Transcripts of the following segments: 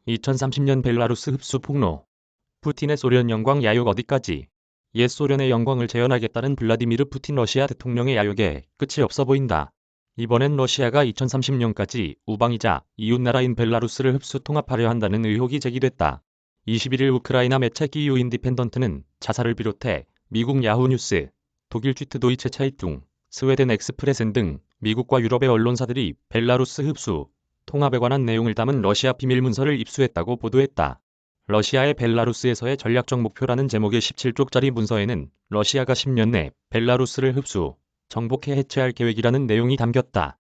2030년 벨라루스 흡수 폭로. 푸틴의 소련 영광 야욕 어디까지? 옛 소련의 영광을 재현하겠다는 블라디미르 푸틴 러시아 대통령의 야욕에 끝이 없어 보인다. 이번엔 러시아가 2030년까지 우방이자 이웃나라인 벨라루스를 흡수 통합하려 한다는 의혹이 제기됐다. 21일 우크라이나 매체 키이우 인디펜던트는 자사를 비롯해 미국 야후 뉴스, 독일 쥐트 도이체 차이퉁, 스웨덴 엑스프레센 등 미국과 유럽의 언론사들이 벨라루스 흡수 통합에 관한 내용을 담은 러시아 비밀 문서를 입수했다고 보도했다. 러시아의 벨라루스에서의 전략적 목표라는 제목의 17쪽짜리 문서에는 러시아가 10년 내 벨라루스를 흡수, 정복해 해체할 계획이라는 내용이 담겼다.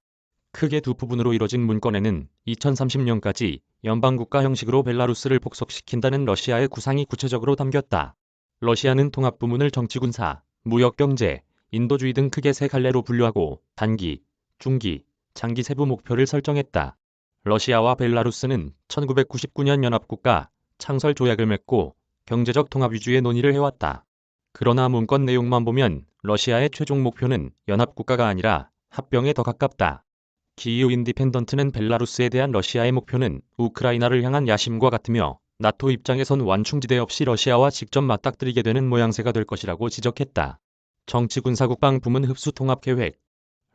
크게 두 부분으로 이뤄진 문건에는 2030년까지 연방국가 형식으로 벨라루스를 복속시킨다는 러시아의 구상이 구체적으로 담겼다. 러시아는 통합 부문을 정치군사, 무역경제, 인도주의 등 크게 세 갈래로 분류하고 단기, 중기, 장기 세부 목표를 설정했다. 러시아와 벨라루스는 1999년 연합국가 창설 조약을 맺고 경제적 통합 위주의 논의를 해왔다. 그러나 문건 내용만 보면 러시아의 최종 목표는 연합국가가 아니라 합병에 더 가깝다. 키이우 인디펜던트는 벨라루스에 대한 러시아의 목표는 우크라이나를 향한 야심과 같으며 나토 입장에선 완충지대 없이 러시아와 직접 맞닥뜨리게 되는 모양새가 될 것이라고 지적했다. 정치군사국방 부문 흡수 통합 계획.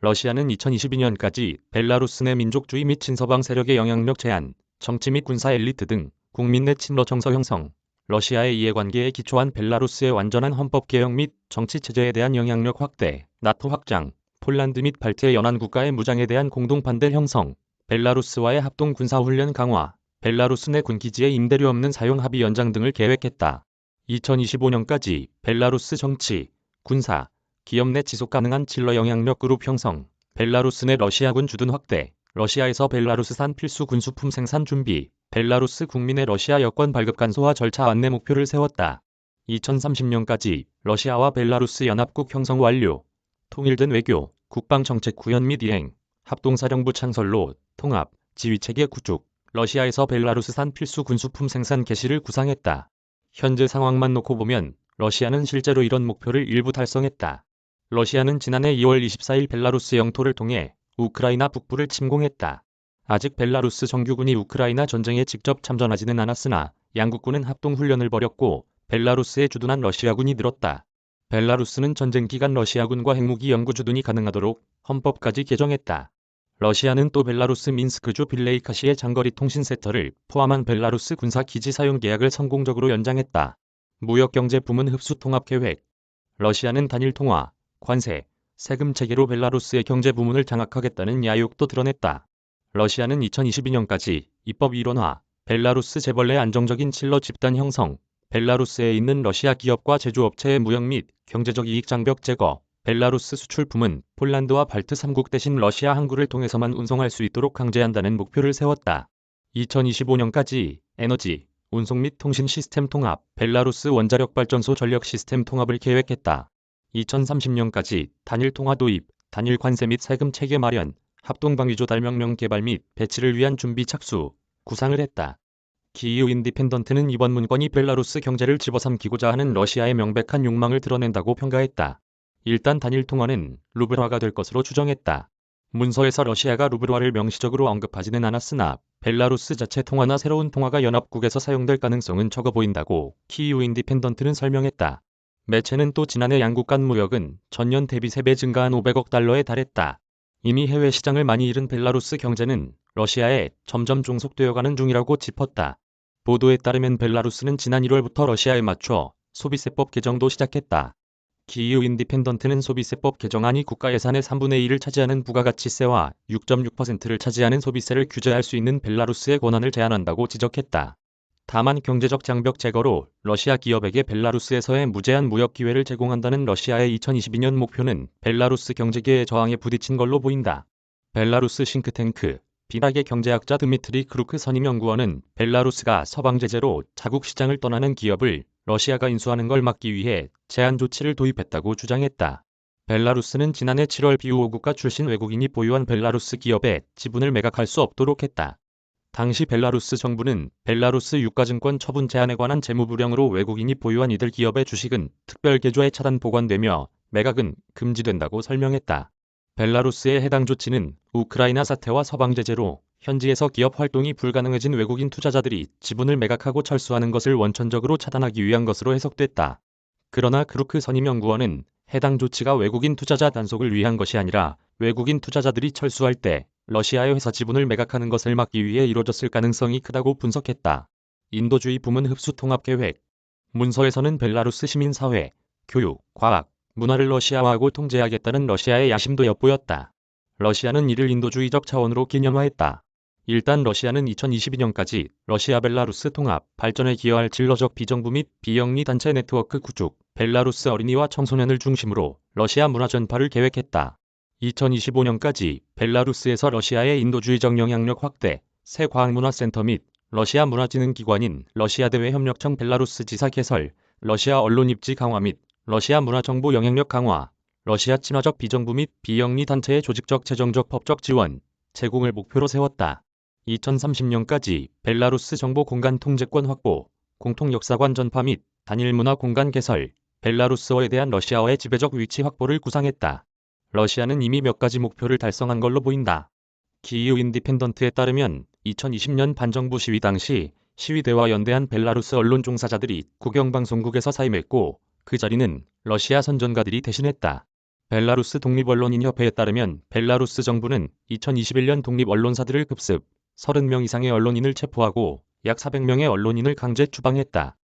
러시아는 2022년까지 벨라루스 내 민족주의 및 친서방 세력의 영향력 제한, 정치 및 군사 엘리트 등 국민 내 친러 정서 형성, 러시아의 이해관계에 기초한 벨라루스의 완전한 헌법 개혁 및 정치 체제에 대한 영향력 확대, 나토 확장, 폴란드 및 발트의 연안국가의 무장에 대한 공동 반대 형성, 벨라루스와의 합동 군사훈련 강화, 벨라루스 내 군기지의 임대료 없는 사용 합의 연장 등을 계획했다. 2025년까지 벨라루스 정치, 군사, 기업 내 지속 가능한 친러 영향력 그룹 형성, 벨라루스 내 러시아군 주둔 확대, 러시아에서 벨라루스산 필수 군수품 생산 준비, 벨라루스 국민의 러시아 여권 발급 간소화 절차 안내 목표를 세웠다. 2030년까지 러시아와 벨라루스 연합국 형성 완료, 통일된 외교, 국방정책 구현 및 이행, 합동사령부 창설로 통합, 지휘체계 구축, 러시아에서 벨라루스산 필수 군수품 생산 개시를 구상했다. 현재 상황만 놓고 보면 러시아는 실제로 이런 목표를 일부 달성했다. 러시아는 지난해 2월 24일 벨라루스 영토를 통해 우크라이나 북부를 침공했다. 아직 벨라루스 정규군이 우크라이나 전쟁에 직접 참전하지는 않았으나 양국군은 합동훈련을 벌였고 벨라루스에 주둔한 러시아군이 늘었다. 벨라루스는 전쟁 기간 러시아군과 핵무기 연구 주둔이 가능하도록 헌법까지 개정했다. 러시아는 또 벨라루스 민스크주 빌레이카시의 장거리 통신 세터를 포함한 벨라루스 군사 기지 사용 계약을 성공적으로 연장했다. 무역경제 부문 흡수 통합 계획. 러시아는 단일 통화, 관세, 세금 체계로 벨라루스의 경제 부문을 장악하겠다는 야욕도 드러냈다. 러시아는 2022년까지 입법 일원화, 벨라루스 재벌 내 안정적인 친러 집단 형성, 벨라루스에 있는 러시아 기업과 제조업체의 무역 및 경제적 이익 장벽 제거, 벨라루스 수출 품은 폴란드와 발트 3국 대신 러시아 항구를 통해서만 운송할 수 있도록 강제한다는 목표를 세웠다. 2025년까지 에너지, 운송 및 통신 시스템 통합, 벨라루스 원자력 발전소 전력 시스템 통합을 계획했다. 2030년까지 단일 통화 도입, 단일 관세 및 세금 체계 마련, 합동방위조 달명령 개발 및 배치를 위한 준비 착수, 구상을 했다. 키이우 인디펜던트는 이번 문건이 벨라루스 경제를 집어삼키고자 하는 러시아의 명백한 욕망을 드러낸다고 평가했다. 일단 단일 통화는 루블화가 될 것으로 추정했다. 문서에서 러시아가 루블화를 명시적으로 언급하지는 않았으나 벨라루스 자체 통화나 새로운 통화가 연합국에서 사용될 가능성은 적어 보인다고 키이우 인디펜던트는 설명했다. 매체는 또 지난해 양국 간 무역은 전년 대비 3배 증가한 500억 달러에 달했다. 이미 해외 시장을 많이 잃은 벨라루스 경제는 러시아에 점점 종속되어가는 중이라고 짚었다. 보도에 따르면 벨라루스는 지난 1월부터 러시아에 맞춰 소비세법 개정도 시작했다. 키이우 인디펜던트는 소비세법 개정안이 국가 예산의 3분의 1을 차지하는 부가가치세와 6.6%를 차지하는 소비세를 규제할 수 있는 벨라루스의 권한을 제한한다고 지적했다. 다만 경제적 장벽 제거로 러시아 기업에게 벨라루스에서의 무제한 무역 기회를 제공한다는 러시아의 2022년 목표는 벨라루스 경제계의 저항에 부딪힌 걸로 보인다. 벨라루스 싱크탱크, 비락의 경제학자 드미트리 크루크 선임 연구원은 벨라루스가 서방 제재로 자국 시장을 떠나는 기업을 러시아가 인수하는 걸 막기 위해 제한 조치를 도입했다고 주장했다. 벨라루스는 지난해 7월 비우호국가 출신 외국인이 보유한 벨라루스 기업의 지분을 매각할 수 없도록 했다. 당시 벨라루스 정부는 벨라루스 유가증권 처분 제한에 관한 재무불량으로 외국인이 보유한 이들 기업의 주식은 특별 계좌에 차단 보관되며 매각은 금지된다고 설명했다. 벨라루스의 해당 조치는 우크라이나 사태와 서방 제재로 현지에서 기업 활동이 불가능해진 외국인 투자자들이 지분을 매각하고 철수하는 것을 원천적으로 차단하기 위한 것으로 해석됐다. 그러나 크루크 선임연구원은 해당 조치가 외국인 투자자 단속을 위한 것이 아니라 외국인 투자자들이 철수할 때 러시아의 회사 지분을 매각하는 것을 막기 위해 이뤄졌을 가능성이 크다고 분석했다. 인도주의 부문 흡수 통합 계획. 문서에서는 벨라루스 시민사회, 교육, 과학, 문화를 러시아화하고 통제하겠다는 러시아의 야심도 엿보였다. 러시아는 이를 인도주의적 차원으로 기념화했다. 일단 러시아는 2022년까지 러시아 벨라루스 통합, 발전에 기여할 진로적 비정부 및 비영리 단체 네트워크 구축, 벨라루스 어린이와 청소년을 중심으로 러시아 문화 전파를 계획했다. 2025년까지 벨라루스에서 러시아의 인도주의적 영향력 확대, 새 과학문화센터 및 러시아 문화진흥기관인 러시아 대외협력청 벨라루스 지사 개설, 러시아 언론 입지 강화 및 러시아 문화정보 영향력 강화, 러시아 친화적 비정부 및 비영리 단체의 조직적 재정적 법적 지원, 제공을 목표로 세웠다. 2030년까지 벨라루스 정보 공간 통제권 확보, 공통 역사관 전파 및 단일 문화 공간 개설, 벨라루스어에 대한 러시아어의 지배적 위치 확보를 구상했다. 러시아는 이미 몇 가지 목표를 달성한 걸로 보인다. 키이우 인디펜던트에 따르면 2020년 반정부 시위 당시 시위대와 연대한 벨라루스 언론 종사자들이 국영방송국에서 사임했고 그 자리는 러시아 선전가들이 대신했다. 벨라루스 독립언론인협회에 따르면 벨라루스 정부는 2021년 독립언론사들을 급습, 30명 이상의 언론인을 체포하고 약 400명의 언론인을 강제 추방했다.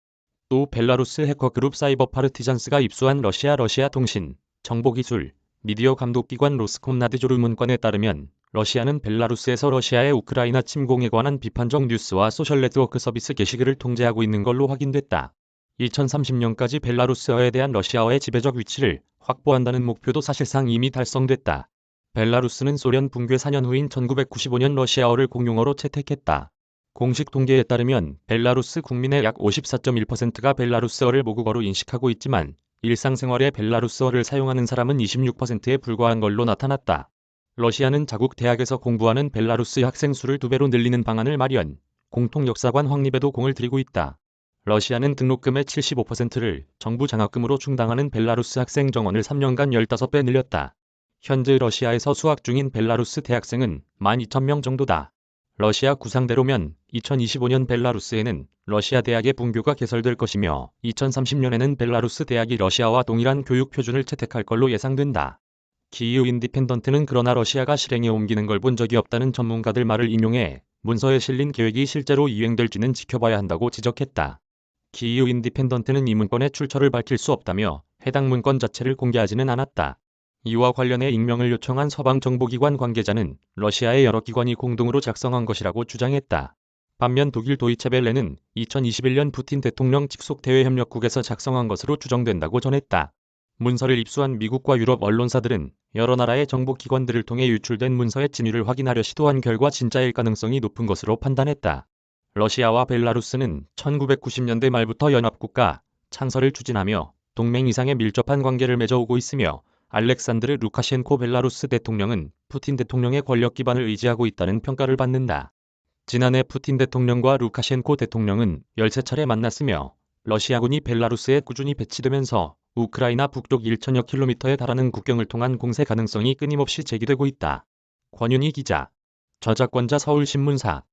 또 벨라루스 해커그룹 사이버 파르티잔스가 입수한 러시아 통신, 정보기술, 미디어 감독기관 로스콤나드조르 문건에 따르면 러시아는 벨라루스에서 러시아의 우크라이나 침공에 관한 비판적 뉴스와 소셜 네트워크 서비스 게시글을 통제하고 있는 걸로 확인됐다. 2030년까지 벨라루스어에 대한 러시아어의 지배적 위치를 확보한다는 목표도 사실상 이미 달성됐다. 벨라루스는 소련 붕괴 4년 후인 1995년 러시아어를 공용어로 채택했다. 공식 통계에 따르면 벨라루스 국민의 약 54.1%가 벨라루스어를 모국어로 인식하고 있지만 일상생활에 벨라루스어를 사용하는 사람은 26%에 불과한 걸로 나타났다. 러시아는 자국 대학에서 공부하는 벨라루스 학생 수를 2배로 늘리는 방안을 마련, 공통 역사관 확립에도 공을 들이고 있다. 러시아는 등록금의 75%를 정부 장학금으로 충당하는 벨라루스 학생 정원을 3년간 15배 늘렸다. 현재 러시아에서 수학 중인 벨라루스 대학생은 12,000명 정도다. 러시아 구상대로면 2025년 벨라루스에는 러시아 대학의 분교가 개설될 것이며 2030년에는 벨라루스 대학이 러시아와 동일한 교육 표준을 채택할 걸로 예상된다. 키이우 인디펜던트는 그러나 러시아가 실행에 옮기는 걸 본 적이 없다는 전문가들 말을 인용해 문서에 실린 계획이 실제로 이행될지는 지켜봐야 한다고 지적했다. 키이우 인디펜던트는 이 문건의 출처를 밝힐 수 없다며 해당 문건 자체를 공개하지는 않았다. 이와 관련해 익명을 요청한 서방 정보기관 관계자는 러시아의 여러 기관이 공동으로 작성한 것이라고 주장했다. 반면 독일 도이체벨레는 2021년 푸틴 대통령 직속 대외협력국에서 작성한 것으로 추정된다고 전했다. 문서를 입수한 미국과 유럽 언론사들은 여러 나라의 정보기관들을 통해 유출된 문서의 진위를 확인하려 시도한 결과 진짜일 가능성이 높은 것으로 판단했다. 러시아와 벨라루스는 1990년대 말부터 연합국가 창설을 추진하며 동맹 이상의 밀접한 관계를 맺어오고 있으며 알렉산드르 루카셴코 벨라루스 대통령은 푸틴 대통령의 권력 기반을 의지하고 있다는 평가를 받는다. 지난해 푸틴 대통령과 루카셴코 대통령은 13차례 만났으며 러시아군이 벨라루스에 꾸준히 배치되면서 우크라이나 북쪽 1천여 킬로미터에 달하는 국경을 통한 공세 가능성이 끊임없이 제기되고 있다. 권윤희 기자. 저작권자 서울신문사